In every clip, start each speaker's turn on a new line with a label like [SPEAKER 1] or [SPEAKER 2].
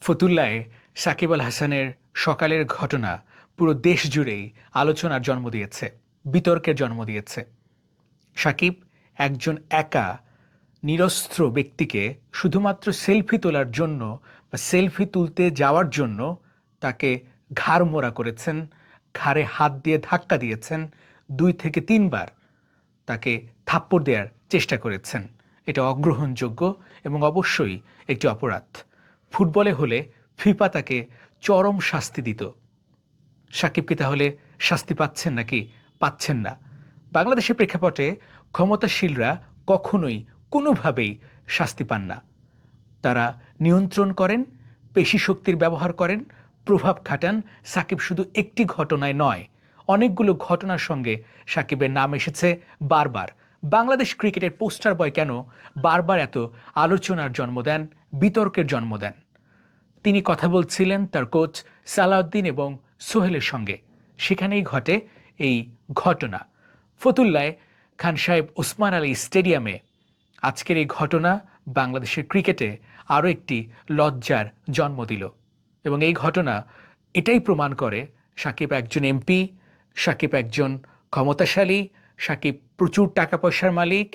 [SPEAKER 1] ফতুল্লায় সাকিব আল হাসানের সকালের ঘটনা পুরো দেশ জুড়েই আলোচনার জন্ম দিয়েছে, বিতর্কের জন্ম দিয়েছে। সাকিব একজন একা নিরস্ত্র ব্যক্তিকে শুধুমাত্র সেলফি তোলার জন্য বা সেলফি তুলতে যাওয়ার জন্য তাকে ঘাড় মোড়া করেছেন, ঘাড়ে হাত দিয়ে ধাক্কা দিয়েছেন, 2 থেকে 3 বার তাকে থাপ্পড় দেওয়ার চেষ্টা করেছেন। এটা অগ্রহণযোগ্য এবং অবশ্যই একটি অপরাধ। ফুটবলে হলে ফিফা তাকে চরম শাস্তি দিত। সাকিব কি তাহলে শাস্তি পাচ্ছেন নাকি পাচ্ছেন না? বাংলাদেশের প্রেক্ষাপটে ক্ষমতাশীলরা কখনোই কোনোভাবেই শাস্তি পান না। তারা নিয়ন্ত্রণ করেন, পেশি শক্তির ব্যবহার করেন, প্রভাব খাটান। সাকিব শুধু একটি ঘটনায় নয়, অনেকগুলো ঘটনার সঙ্গে সাকিবের নাম এসেছে বারবার। বাংলাদেশ ক্রিকেটের পোস্টার বয় কেন বারবার এত আলোচনার জন্ম দেন, বিতর্কের জন্ম দেন? তিনি কথা বলছিলেন তার কোচ সালাউদ্দিন এবং সোহেলের সঙ্গে, সেখানেই ঘটে এই ঘটনা। ফতুল্লায় খান সাহেব ওসমান আলী স্টেডিয়ামে আজকের এই ঘটনা বাংলাদেশের ক্রিকেটে আরও একটি লজ্জার জন্ম দিল। এবং এই ঘটনা এটাই প্রমাণ করে সাকিব একজন এমপি, সাকিব একজন ক্ষমতাশালী, সাকিব প্রচুর টাকা পয়সার মালিক,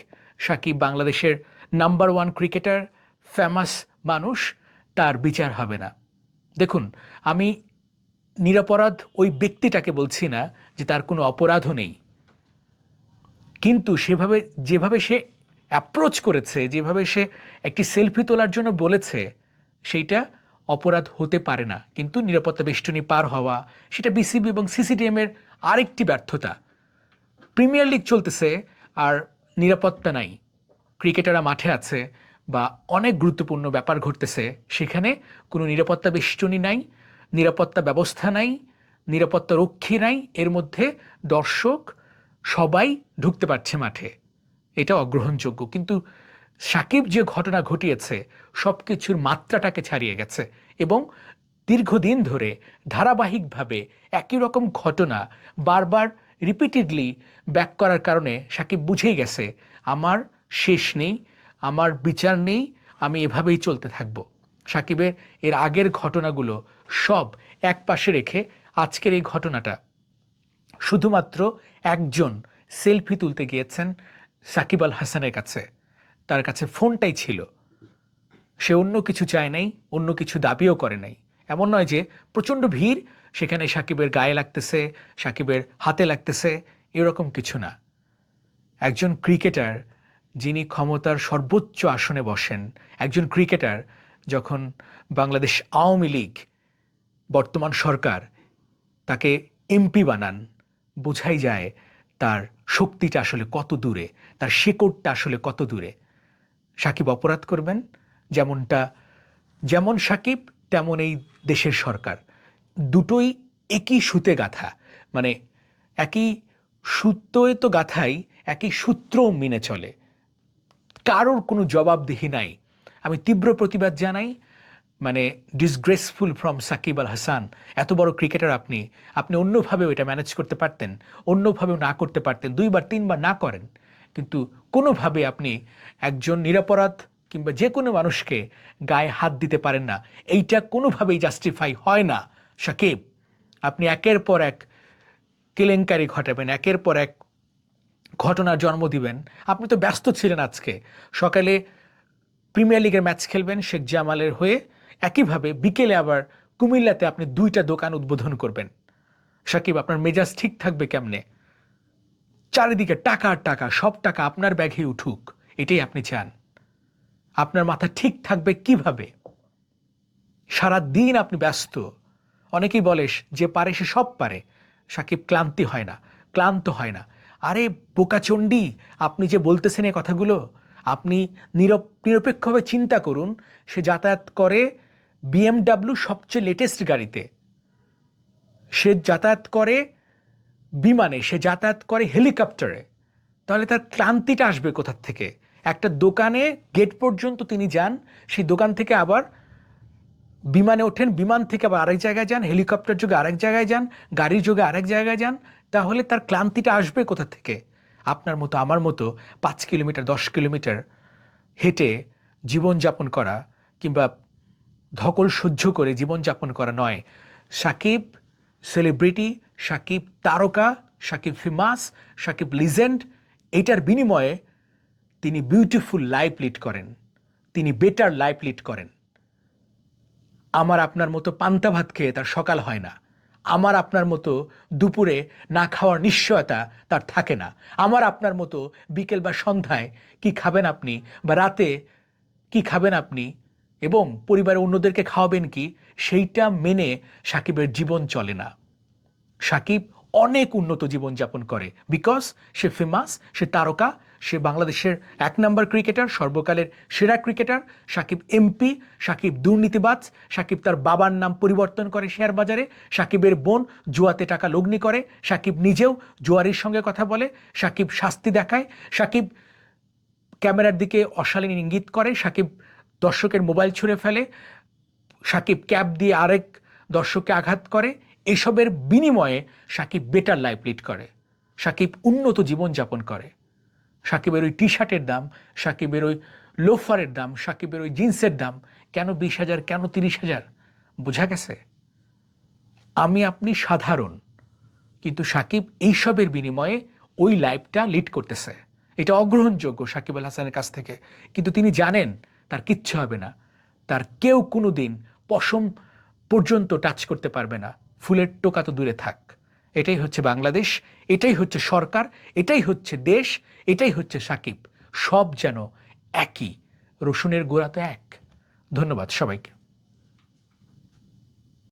[SPEAKER 1] সাকিব বাংলাদেশের নাম্বার 1 ক্রিকেটার, ফেমাস মানুষ, তার বিচার হবে না। দেখুন, আমি নিরপরাধ ওই ব্যক্তিটাকে বলছি না যে তার কোনো অপরাধও নেই, কিন্তু যেভাবে সে অ্যাপ্রোচ করেছে, যেভাবে সে একটি সেলফি তোলার জন্য বলেছে, সেইটা অপরাধ হতে পারে না। কিন্তু নিরাপত্তা বেষ্টনী পার হওয়া, সেটা বিসিবি এবং সিসিডিএমের আরেকটি ব্যর্থতা। প্রিমিয়ার লিগ চলতেছে আর নিরাপত্তা নাই, ক্রিকেটাররা মাঠে আছে বা অনেক গুরুত্বপূর্ণ ব্যাপার ঘটতেছে, সেখানে কোনো নিরাপত্তা বেষ্টনী নাই, নিরাপত্তা ব্যবস্থা নাই, নিরাপত্তা রক্ষী নাই, এর মধ্যে দর্শক সবাই ঢুকতে পারছে মাঠে। এটা অগ্রহণযোগ্য। কিন্তু সাকিব যে ঘটনা ঘটিয়েছে সব কিছুর মাত্রাটাকে ছাড়িয়ে গেছে এবং দীর্ঘদিন ধরে ধারাবাহিকভাবে একই রকম ঘটনা বারবার রিপিটেডলি ব্যাক করার কারণে সাকিব বুঝেই গেছে আমার শেষ নেই, আমার বিচার নেই, আমি এভাবেই চলতে থাকব। সাকিবের এর আগের ঘটনাগুলো সব এক পাশে রেখে আজকের এই ঘটনাটা শুধুমাত্র একজন সেলফি তুলতে গিয়েছেন সাকিব আল হাসানের কাছে, তার কাছে ফোনটাই ছিল, সে অন্য কিছু চায় নাই, অন্য কিছু দাবিও করে নাই। এমন নয় যে প্রচণ্ড ভিড়, সেখানে সাকিবের গায়ে লাগতেছে, সাকিবের হাতে লাগতেছে, এরকম কিছু না। একজন ক্রিকেটার যিনি ক্ষমতার সর্বোচ্চ আসনে বসেন, একজন ক্রিকেটার যখন বাংলাদেশ আওয়ামী লীগ বর্তমান সরকার তাকে এমপি বানান, বোঝাই যায় তার শক্তিটা আসলে কত দূরে, তার শেকড়টা আসলে কত দূরে। সাকিব অপরাধ করবেন, যেমনটা যেমন সাকিব তেমন এই দেশের সরকার, দুটোই একই সুতে গাঁথা। মানে একই সূত্রই তো গাঁথাই, একই সূত্রও মেনে চলে, কারোর কোনো জবাবদিহি নাই। আমি তীব্র প্রতিবাদ জানাই। মানে ডিসগ্রেসফুল ফ্রম সাকিব আল হাসান। এত বড় ক্রিকেটার আপনি, আপনি অন্যভাবেও এটা ম্যানেজ করতে পারতেন, অন্যভাবেও না করতে পারতেন, 2 বার 3 বার না করেন, কিন্তু কোনোভাবে আপনি একজন নিরপরাধ কিংবা যে কোনো মানুষকে গায়ে হাত দিতে পারেন না। এইটা কোনোভাবেই জাস্টিফাই হয় না। সাকিব, আপনি একের পর এক কেলেঙ্কারি ঘটাবেন, একের পর এক ঘটনার জন্ম দিবেন। আপনি তো ব্যস্ত ছিলেন, আজকে সকালে প্রিমিয়ার লিগের ম্যাচ খেলবেন শেখ জামালের হয়ে, একইভাবে বিকেলে আবার কুমিল্লাতে আপনি 2টা দোকান উদ্বোধন করবেন। সাকিব, আপনার মেজাজ ঠিক থাকবে কেমনে? চারিদিকে টাকা আর টাকা, সব টাকা আপনার ব্যাগে উঠুক, এটাই আপনি চান। আপনার মাথা ঠিক থাকবে কিভাবে? সারা দিন আপনি ব্যস্ত। অনেকেই বলে যে পারে সে সব পারে। সাকিব ক্লান্তি হয় না, ক্লান্ত হয় না। আরে বোকাচণ্ডী, আপনি যে বলতেছেন এই কথাগুলো, আপনি নিরপেক্ষভাবে চিন্তা করুন। সে যাতায়াত করে বিএমডাব্লিউ সবচেয়ে লেটেস্ট গাড়িতে, সে যাতায়াত করে বিমানে, সে যাতায়াত করে হেলিকপ্টারে, তাহলে তার ক্লান্তিটা আসবে কোথার থেকে? একটা দোকানে গেট পর্যন্ত তিনি যান, সেই দোকান থেকে আবার বিমানে ওঠেন, বিমান থেকে আবার আরেক জায়গায় যান, হেলিকপ্টার যোগে আরেক জায়গায় যান, গাড়ির যোগে আরেক জায়গায় যান, তাহলে তার ক্লান্তিটা আসবে কোথা থেকে? আপনার মতো আমার মতো 5 কিলোমিটার 10 কিলোমিটার হেঁটে জীবনযাপন করা কিংবা ধকল সহ্য করে জীবনযাপন করা নয়। সাকিব সেলিব্রিটি, সাকিব তারকা, সাকিব ফেমাস, সাকিব লিজেন্ড, এটার বিনিময়ে তিনি বিউটিফুল লাইফ লিড করেন, তিনি বেটার লাইফ লিড করেন। আমার আপনার মতো পান্তা ভাত খেয়ে তার সকাল হয় না, আমার আপনার মতো দুপুরে না খাওয়ার নিশ্চয়তা তার থাকে না, আমার আপনার মতো বিকেল বা সন্ধ্যায় কি খাবেন আপনি বা রাতে কি খাবেন আপনি এবং পরিবারের অন্যদেরকে খাওয়াবেন কি, সেইটা মেনে সাকিবের জীবন চলে না। সাকিব অনেক উন্নত জীবনযাপন করে, বিকজ সে ফেমাস, সে তারকা, সে বাংলাদেশের 1 নম্বর ক্রিকেটার, সর্বকালের সেরা ক্রিকেটার। সাকিব এমপি, সাকিব দুর্নীতিবাজ, সাকিব তার বাবার নাম পরিবর্তন করে শেয়ার বাজারে, সাকিবের বোন জুয়াতে টাকা লগ্নি করে, সাকিব নিজেও জুয়ারির সঙ্গে কথা বলে, সাকিব শাস্তি দেখায়, সাকিব ক্যামেরার দিকে অশালীন ইঙ্গিত করে, সাকিব দর্শকের মোবাইল ছুঁড়ে ফেলে, সাকিব ক্যাপ দিয়ে আরেক দর্শককে আঘাত করে। এসবের বিনিময়ে সাকিব বেটার লাইফ লিড করে, সাকিব উন্নত জীবনযাপন করে। সাকিবের ওই টি শার্টের দাম, সাকিবের ওই লোফারের দাম, সাকিবের ওই জিন্সের দাম কেন 20,000, কেন 30,000? বোঝা গেছে? আমি আপনি সাধারণ, কিন্তু সাকিব এইসবের বিনিময়ে ওই লাইফটা লিড করতেছে। এটা অগ্রহণযোগ্য সাকিব আল হাসানের কাছ থেকে, কিন্তু তিনি জানেন তার কিচ্ছু হবে না, তার কেউ কোনো দিন পশম পর্যন্ত টাচ করতে পারবে না, ফুলের টোকা তো দূরে থাক। এটাই হচ্ছে বাংলাদেশ, এটাই হচ্ছে সরকার, এটাই হচ্ছে দেশ, এটাই হচ্ছে সাকিব। সব যেন একই, রসুনের গোড়া তো এক। ধন্যবাদ সবাইকে।